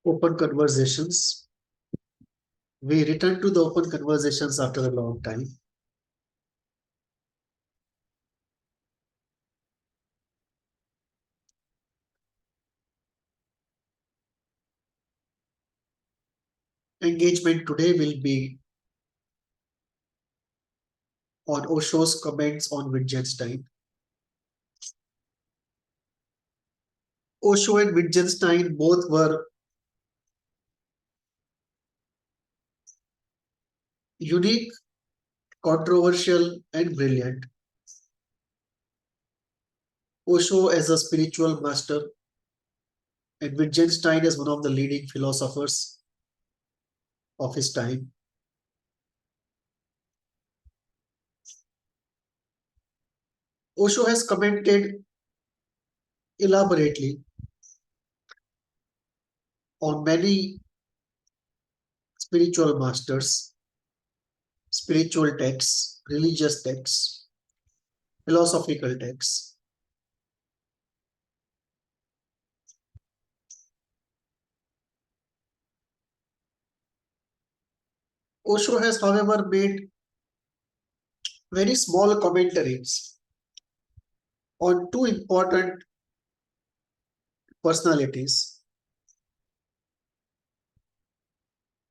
open conversations. We return to the open conversations after a long time. Engagement today will be on Osho's comments on Wittgenstein. Osho and Wittgenstein both were unique, controversial, and brilliant. Osho as a spiritual master and Wittgenstein as one of the leading philosophers of his time. Osho has commented elaborately on many spiritual masters, spiritual texts, religious texts, philosophical texts. Osho has, however, made very small commentaries on two important personalities,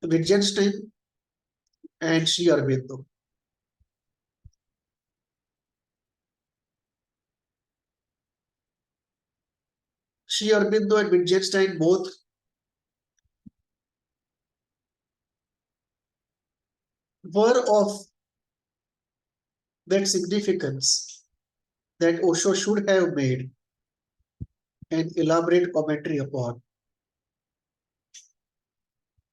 Wittgenstein and Sri Aurobindo. Sri Aurobindo and Wittgenstein both were of that significance that Osho should have made an elaborate commentary upon.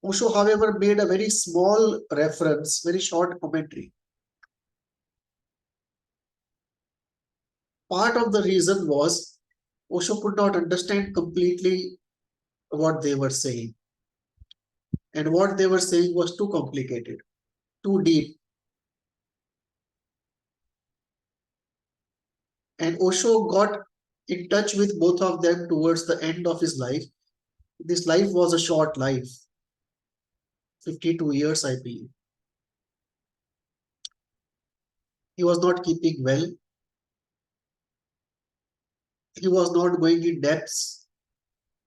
Osho, however, made a very small reference, very short commentary. Part of the reason was Osho could not understand completely what they were saying. And what they were saying was too complicated, too deep. And Osho got in touch with both of them towards the end of his life. This life was a short life, 52 years, I believe. He was not keeping well. He was not going in depths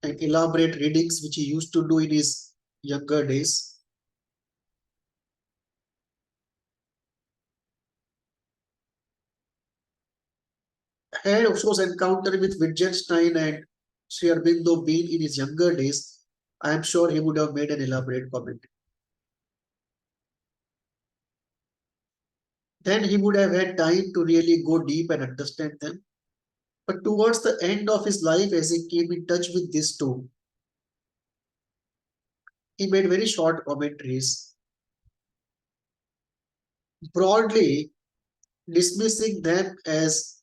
and elaborate readings, which he used to do in his younger days. Had Osho's encounter with Wittgenstein and Sri Aurobindo been in his younger days, I am sure he would have made an elaborate comment. Then he would have had time to really go deep and understand them. But towards the end of his life, as he came in touch with these two, he made very short commentaries, broadly dismissing them as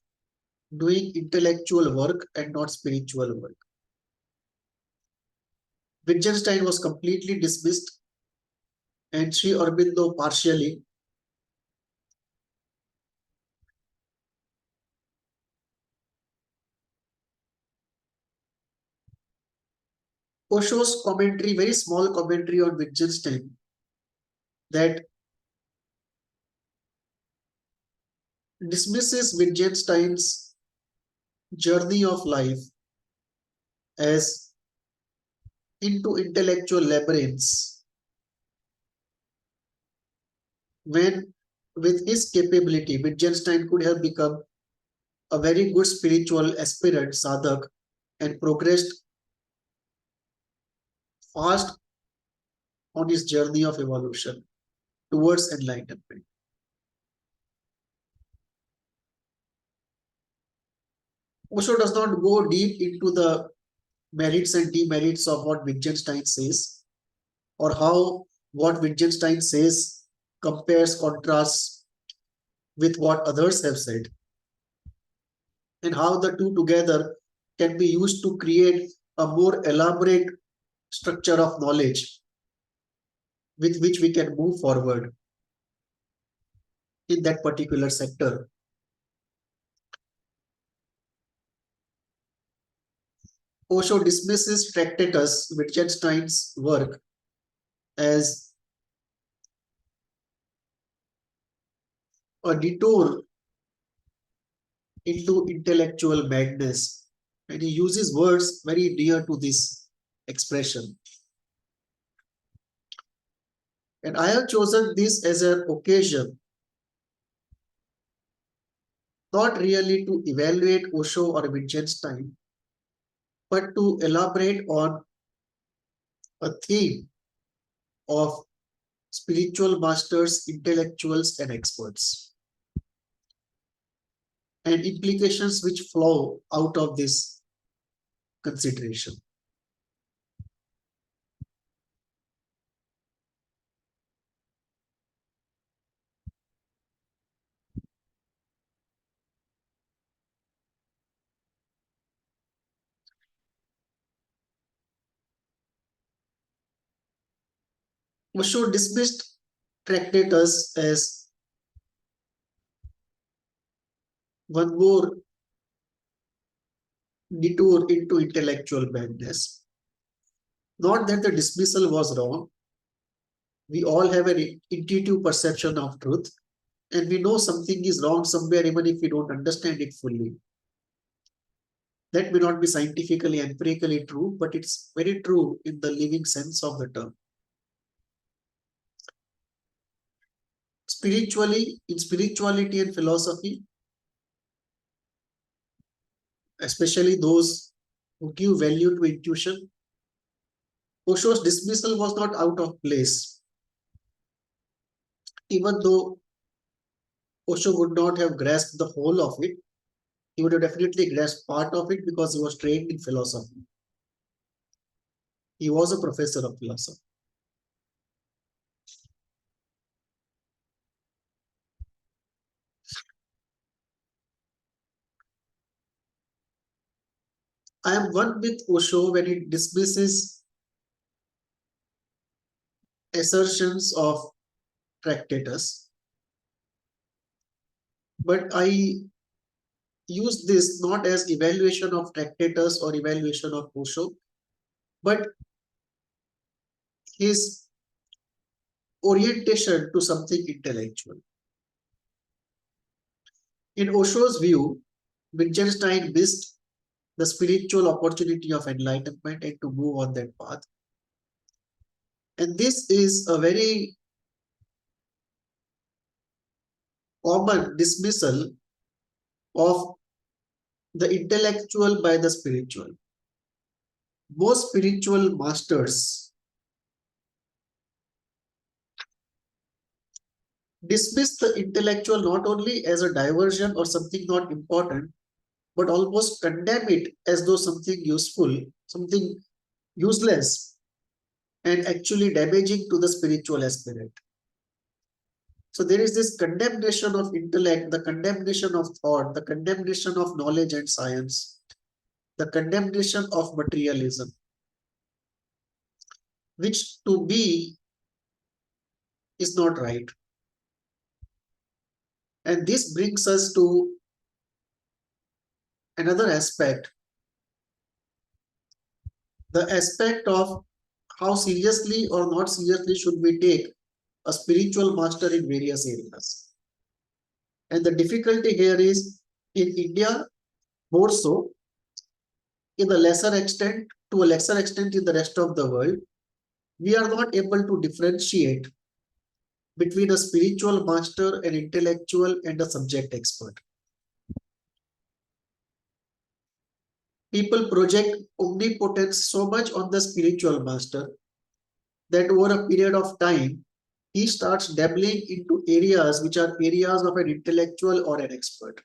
doing intellectual work and not spiritual work. Wittgenstein was completely dismissed and Sri Aurobindo partially. Osho's commentary, very small commentary on Wittgenstein, that dismisses Wittgenstein's journey of life as into intellectual labyrinths, when with his capability, Wittgenstein could have become a very good spiritual aspirant, sadhak, and progressed fast on his journey of evolution towards enlightenment. Osho does not go deep into the merits and demerits of what Wittgenstein says, or how what Wittgenstein says compares, contrasts with what others have said, and how the two together can be used to create a more elaborate structure of knowledge with which we can move forward in that particular sector. Osho dismisses Tractatus, Wittgenstein's work, as a detour into intellectual madness, and he uses words very dear to this expression. And I have chosen this as an occasion, not really to evaluate Osho or Wittgenstein, but to elaborate on a theme of spiritual masters, intellectuals, and experts, and implications which flow out of this consideration. Osho dismissed Tractatus as one more detour into intellectual madness. Not that the dismissal was wrong. We all have an intuitive perception of truth, and we know something is wrong somewhere, even if we don't understand it fully. That may not be scientifically, empirically true, but it's very true in the living sense of the term. Spiritually, in spirituality and philosophy, especially those who give value to intuition, Osho's dismissal was not out of place. Even though Osho would not have grasped the whole of it, he would have definitely grasped part of it because he was trained in philosophy. He was a professor of philosophy. I am one with Osho when he dismisses assertions of Tractatus, but I use this not as evaluation of Tractatus or evaluation of Osho, but his orientation to something intellectual. In Osho's view, Wittgenstein missed the spiritual opportunity of enlightenment and to move on that path. And this is a very common dismissal of the intellectual by the spiritual. Most spiritual masters dismiss the intellectual not only as a diversion or something not important, but almost condemn it as though something useful, something useless, and actually damaging to the spiritual aspirant. So there is this condemnation of intellect, the condemnation of thought, the condemnation of knowledge and science, the condemnation of materialism, which to me is not right. And this brings us to another aspect, the aspect of how seriously or not seriously should we take a spiritual master in various areas. And the difficulty here is in India, more so, in a lesser extent, to a lesser extent in the rest of the world, we are not able to differentiate between a spiritual master, an intellectual, and a subject expert. People project omnipotence so much on the spiritual master that over a period of time, he starts dabbling into areas which are areas of an intellectual or an expert.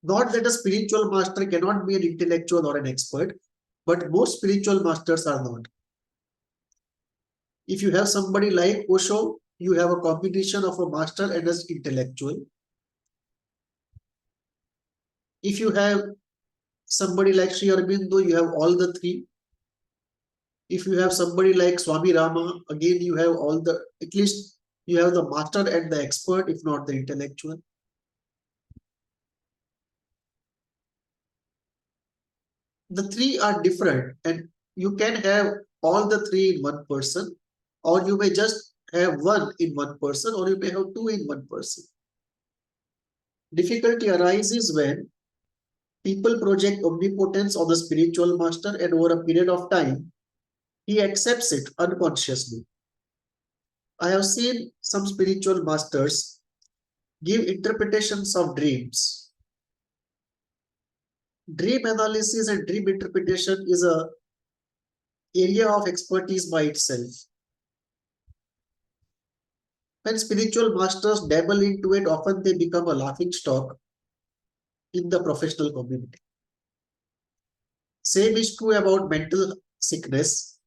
Not that a spiritual master cannot be an intellectual or an expert, but most spiritual masters are not. If you have somebody like Osho, you have a combination of a master and an intellectual. If you have somebody like Sri Aurobindo, you have all the three. If you have somebody like Swami Rama, again you have all the, at least you have the master and the expert, if not the intellectual. The three are different, and you can have all the three in one person, or you may just have one in one person, or you may have two in one person. Difficulty arises when people project omnipotence on the spiritual master, and over a period of time, he accepts it unconsciously. I have seen some spiritual masters give interpretations of dreams. Dream analysis and dream interpretation is a area of expertise by itself. When spiritual masters dabble into it, often they become a laughing stock in the professional community. Same is true about mental sickness.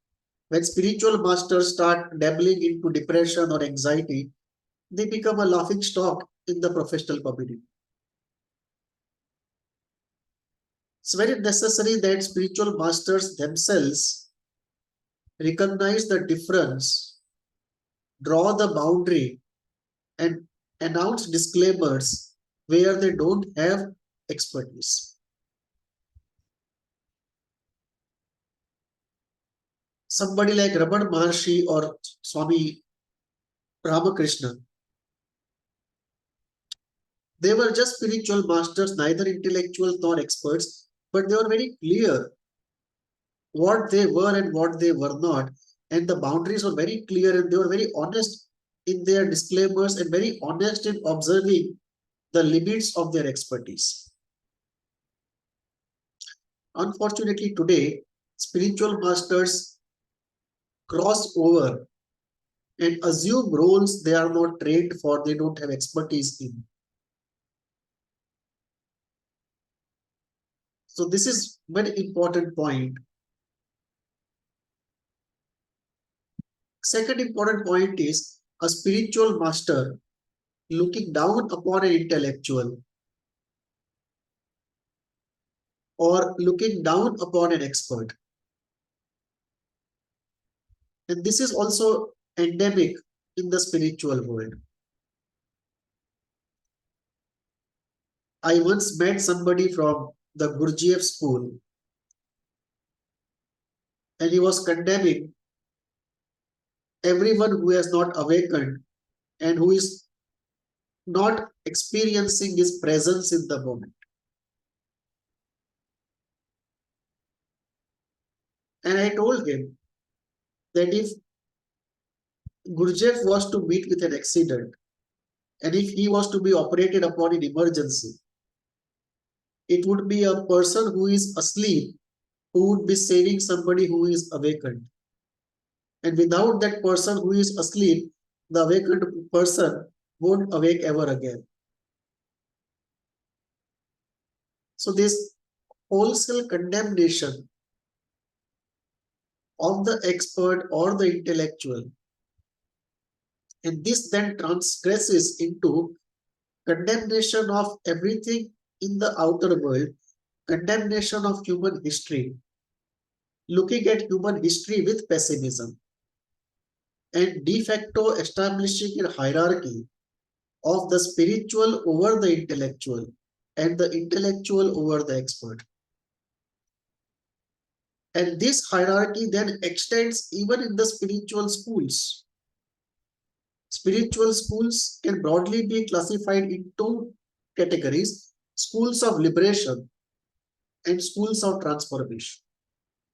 When spiritual masters start dabbling into depression or anxiety, they become a laughing stock in the professional community. It's very necessary that spiritual masters themselves recognize the difference, draw the boundary, and announce disclaimers where they don't have expertise. Somebody like Ramana Maharshi or Swami Ramakrishna, they were just spiritual masters, neither intellectuals nor experts, but they were very clear what they were and what they were not. And the boundaries were very clear, and they were very honest in their disclaimers and very honest in observing the limits of their expertise. Unfortunately, today, spiritual masters cross over and assume roles they are not trained for, they don't have expertise in. So this is very important point. Second important point is a spiritual master looking down upon an intellectual or looking down upon an expert. And this is also endemic in the spiritual world. I once met somebody from the Gurdjieff school, and he was condemning everyone who has not awakened and who is not experiencing his presence in the moment. And I told him that if Gurdjieff was to meet with an accident, and if he was to be operated upon in emergency, it would be a person who is asleep who would be saving somebody who is awakened. And without that person who is asleep, the awakened person won't awake ever again. So this wholesale condemnation of the expert or the intellectual, and this then transgresses into condemnation of everything in the outer world, condemnation of human history, looking at human history with pessimism, and de facto establishing a hierarchy of the spiritual over the intellectual and the intellectual over the expert. And this hierarchy then extends even in the spiritual schools. Spiritual schools can broadly be classified in two categories: schools of liberation and schools of transformation.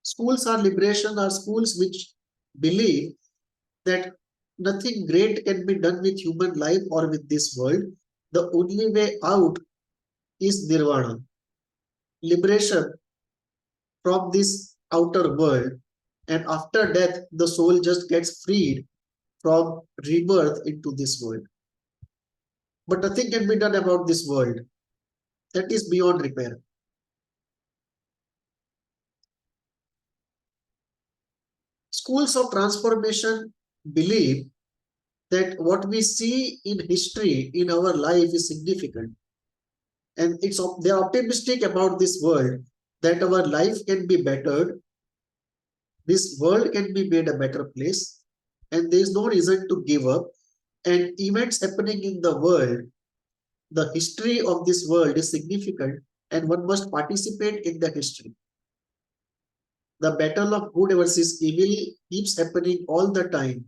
Schools of liberation are schools which believe that nothing great can be done with human life or with this world. The only way out is nirvana, liberation from this outer world, and after death the soul just gets freed from rebirth into this world. But nothing can be done about this world. That is beyond repair. Schools of transformation believe that what we see in history in our life is significant, and they are optimistic about this world, that our life can be bettered, this world can be made a better place, and there is no reason to give up. And events happening in the world, the history of this world is significant, and one must participate in the history. The battle of good versus evil keeps happening all the time.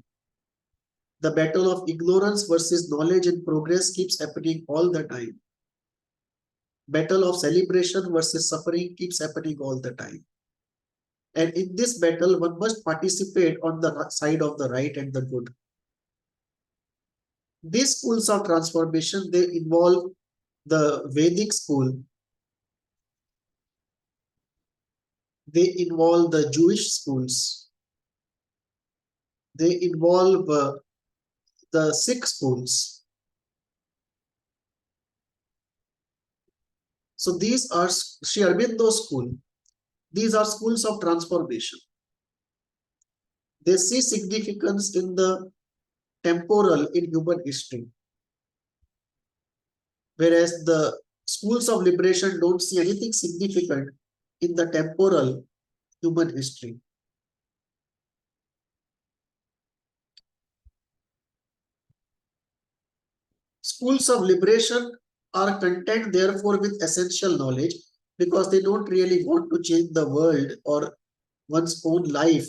The battle of ignorance versus knowledge and progress keeps happening all the time. Battle of celebration versus suffering keeps happening all the time. And in this battle, one must participate on the side of the right and the good. These schools of transformation, they involve the Vedic school, they involve the Jewish schools, they involve the Sikh schools. So these are Sri Aurobindo school. These are schools of transformation. They see significance in the temporal in human history, whereas the schools of liberation don't see anything significant in the temporal human history. Schools of liberation are content, therefore, with essential knowledge because they don't really want to change the world or one's own life.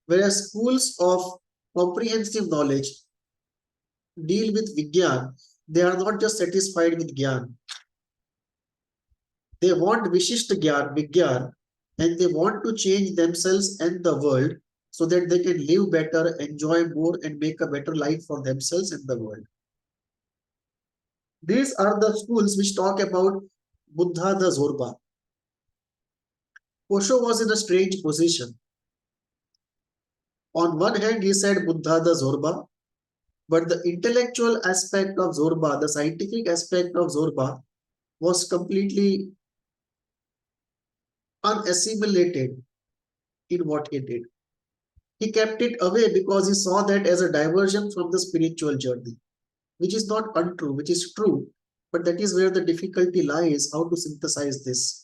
Whereas schools of comprehensive knowledge deal with Vigyan, they are not just satisfied with Gyan. They want Vishisht Gyan, Vigyan, and they want to change themselves and the world so that they can live better, enjoy more, and make a better life for themselves and the world. These are the schools which talk about Buddha the Zorba. Osho was in a strange position. On one hand, he said Buddha the Zorba, but the intellectual aspect of Zorba, the scientific aspect of Zorba, was completely unassimilated in what he did. He kept it away because he saw that as a diversion from the spiritual journey, which is not untrue, which is true, but that is where the difficulty lies, how to synthesize this.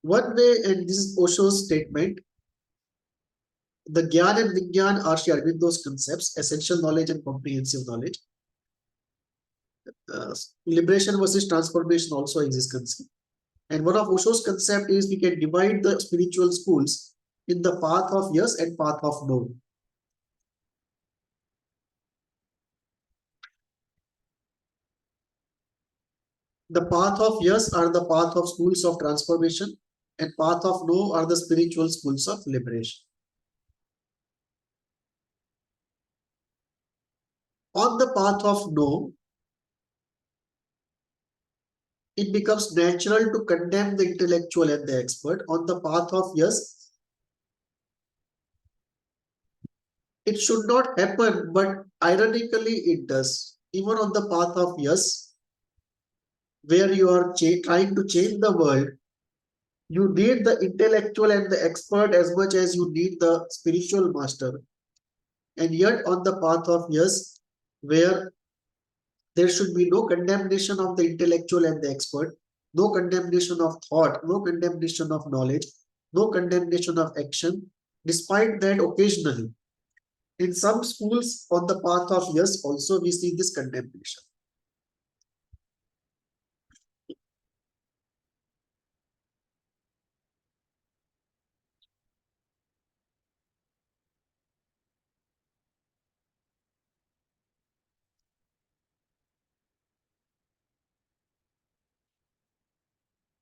One way, and this is Osho's statement, the Gyan and Vigyan are Sri Aurobindo's concepts, essential knowledge and comprehensive knowledge. Liberation versus transformation also is his concept. And one of Osho's concept is we can divide the spiritual schools in the path of yes and path of no. The path of yes are the path of schools of transformation, and path of no are the spiritual schools of liberation. On the path of no, it becomes natural to condemn the intellectual and the expert. On the path of yes, it should not happen, but ironically it does. Even on the path of yes, where you are trying to change the world, you need the intellectual and the expert as much as you need the spiritual master. And yet on the path of yes, where there should be no condemnation of the intellectual and the expert, no condemnation of thought, no condemnation of knowledge, no condemnation of action. Despite that, occasionally, in some schools on the path of yes, also we see this condemnation.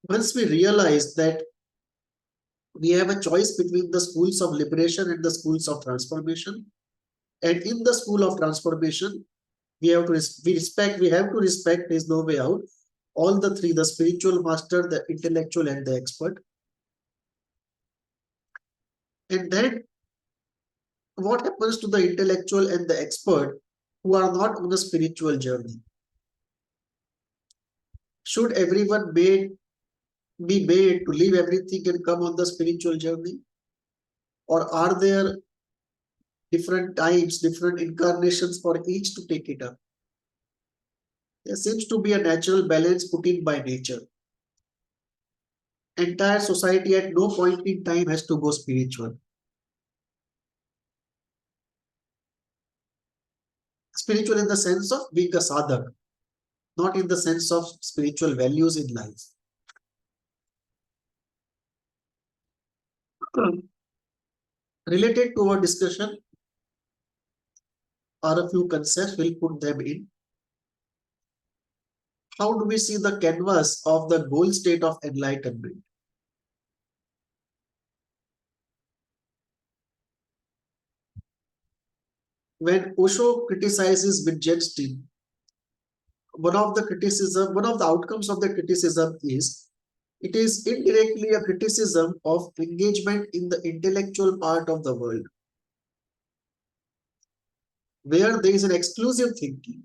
Once we realize that we have a choice between the schools of liberation and the schools of transformation, and in the school of transformation, we have to respect, there's no way out, all the three, the spiritual master, the intellectual, and the expert. And then what happens to the intellectual and the expert who are not on a spiritual journey? Should everyone be made to leave everything and come on the spiritual journey? Or are there different types, different incarnations for each to take it up? There seems to be a natural balance put in by nature. Entire society at no point in time has to go spiritual. Spiritual in the sense of being a sadhak. not in the sense of spiritual values in life. Related to our discussion are a few concepts, we'll put them in. How do we see the canvas of the goal state of enlightenment? When Osho criticizes Wittgenstein, one of the outcomes of the criticism is it is indirectly a criticism of engagement in the intellectual part of the world, where there is an exclusive thinking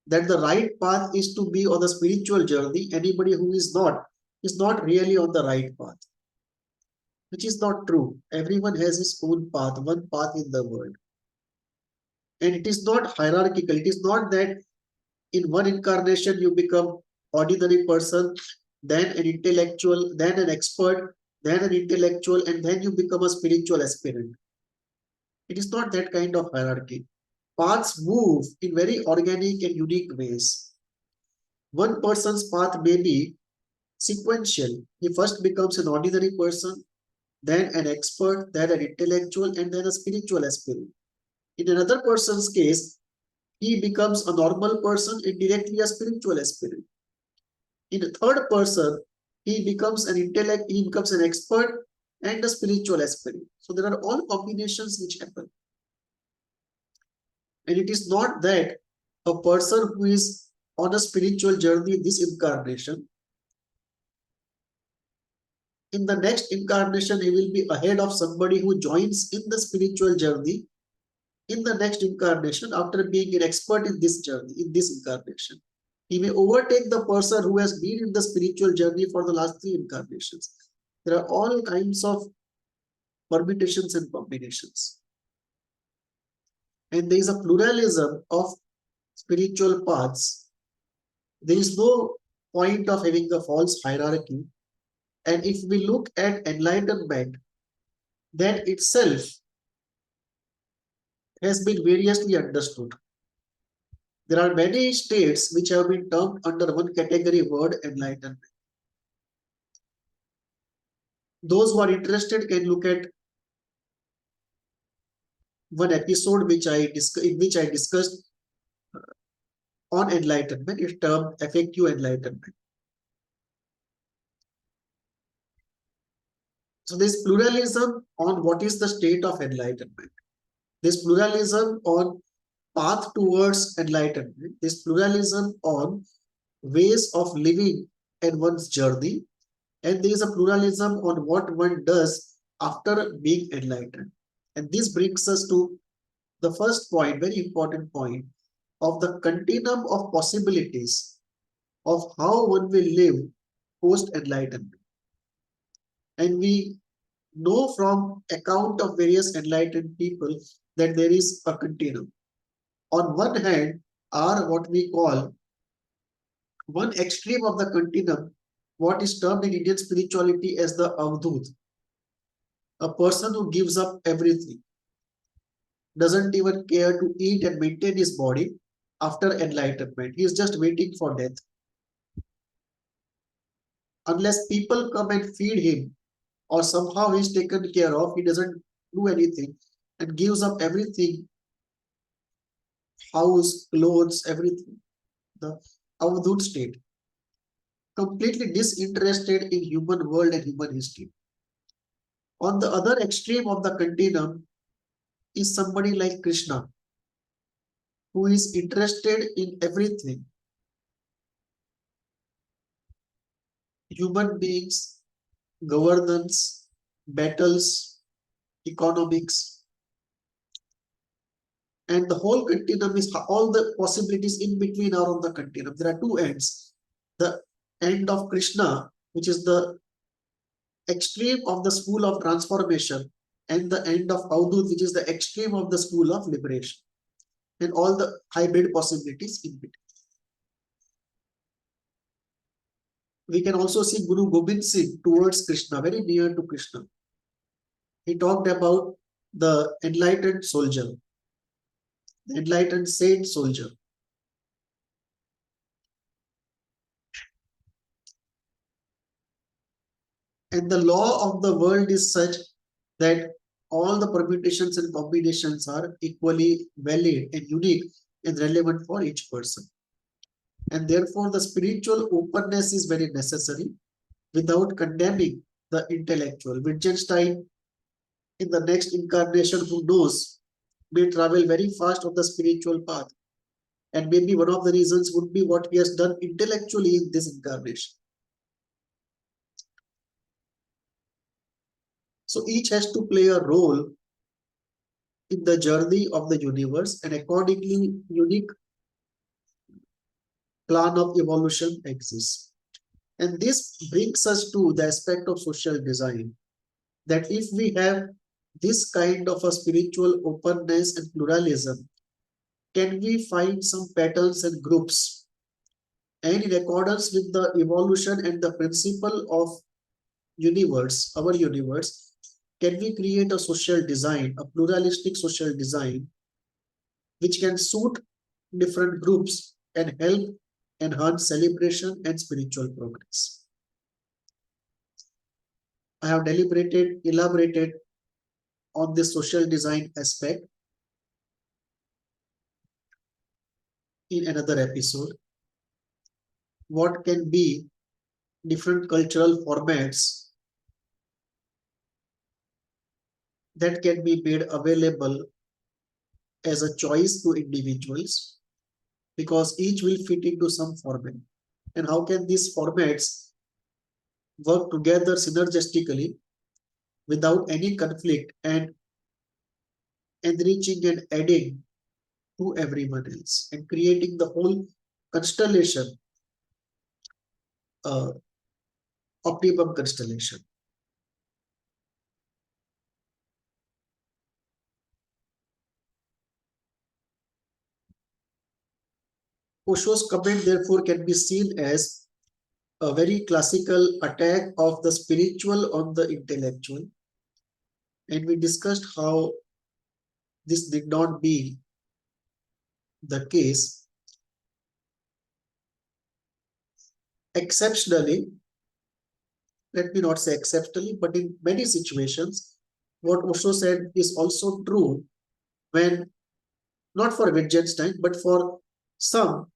that the right path is to be on the spiritual journey. Anybody who is not really on the right path, which is not true. Everyone has his own path, one path in the world. And it is not hierarchical. It is not that in one incarnation you become ordinary person, then an intellectual, then an expert, then an intellectual, and then you become a spiritual aspirant. It is not that kind of hierarchy. Paths move in very organic and unique ways. One person's path may be sequential. He first becomes an ordinary person, then an expert, then an intellectual, and then a spiritual aspirant. In another person's case, he becomes a normal person and directly a spiritual aspirant. In a third person, he becomes an expert and a spiritual aspirant. So there are all combinations which happen. And it is not that a person who is on a spiritual journey this incarnation, in the next incarnation, he will be ahead of somebody who joins in the spiritual journey in the next incarnation after being an expert in this journey, in this incarnation. He may overtake the person who has been in the spiritual journey for the last 3 incarnations. There are all kinds of permutations and combinations. And there is a pluralism of spiritual paths. There is no point of having a false hierarchy. And if we look at enlightenment, that itself has been variously understood. There are many states which have been termed under one category word enlightenment. Those who are interested can look at one episode in which I discussed on enlightenment. It's termed effective enlightenment. So there's pluralism on what is the state of enlightenment. There's pluralism on path towards enlightenment. There's pluralism on ways of living and one's journey. And there is a pluralism on what one does after being enlightened. And this brings us to the first point, very important point, of the continuum of possibilities of how one will live post-enlightenment. And we know from account of various enlightened people that there is a continuum. On one hand are what we call one extreme of the continuum, what is termed in Indian spirituality as the avadhut, a person who gives up everything, doesn't even care to eat and maintain his body after enlightenment. He is just waiting for death. Unless people come and feed him or somehow he's taken care of, he doesn't do anything and gives up everything, house, clothes, everything. The avadhut state. Completely disinterested in human world and human history. On the other extreme of the continuum is somebody like Krishna, who is interested in everything. Human beings, governance, battles, economics, and the whole continuum is all the possibilities in between are on the continuum. There are two ends. The end of Krishna, which is the extreme of the school of transformation, and the end of Avadhut, which is the extreme of the school of liberation, and all the hybrid possibilities in between. We can also see Guru Gobind Singh towards Krishna, very near to Krishna. He talked about the enlightened soldier, the enlightened saint soldier. And the law of the world is such that all the permutations and combinations are equally valid and unique and relevant for each person. And therefore, the spiritual openness is very necessary without condemning the intellectual. Wittgenstein, in the next incarnation, who knows, may travel very fast on the spiritual path. And maybe one of the reasons would be what he has done intellectually in this incarnation. So each has to play a role in the journey of the universe, and accordingly, unique plan of evolution exists. And this brings us to the aspect of social design, that if we have this kind of a spiritual openness and pluralism, can we find some patterns and groups? And in accordance with the evolution and the principle of universe, our universe, can we create a social design, a pluralistic social design, which can suit different groups and help enhance celebration and spiritual progress? I have elaborated on this social design aspect in another episode. What can be different cultural formats that can be made available as a choice to individuals, because each will fit into some format. And how can these formats work together synergistically without any conflict and enriching and adding to everyone else and creating the whole constellation, uh, optimum constellation. Osho's comment therefore can be seen as a very classical attack of the spiritual on the intellectual. And we discussed how this did not be the case. Exceptionally, let me not say exceptionally, but in many situations, what Osho said is also true when, not for Wittgenstein, but for some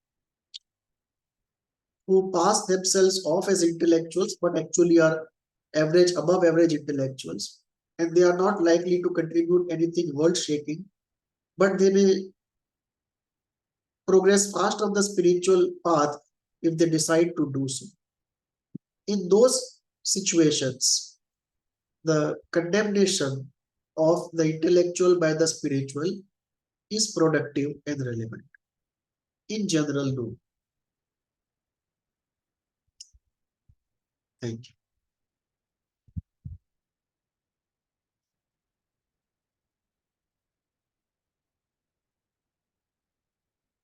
who pass themselves off as intellectuals, but actually are average, above average intellectuals, and they are not likely to contribute anything world shaking, but they may progress fast on the spiritual path if they decide to do so. In those situations, the condemnation of the intellectual by the spiritual is productive and relevant. In general, no. Thank you.